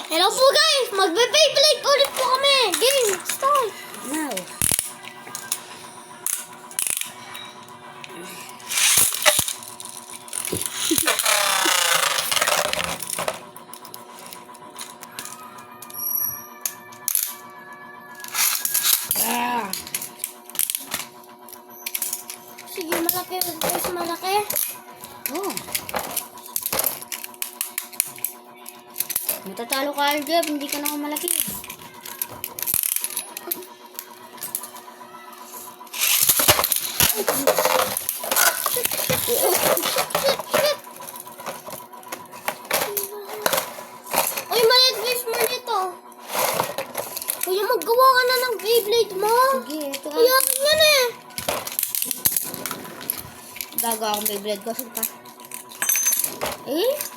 Hello po guys! Magbe-Beyblade ulit po kami! Game! Start! Now. Ah. Sige, malaki. Guys, malaki. Oh. Matatalo ka, Aljab. Hindi ka na ako malaki. Uy, maliit guys, maliit oh. Kuya, maggawa ka na ng Beyblade mo. Sige, ito Kuya, akin yan eh. Gagawa akong Beyblade ko. Saan ka? Eh?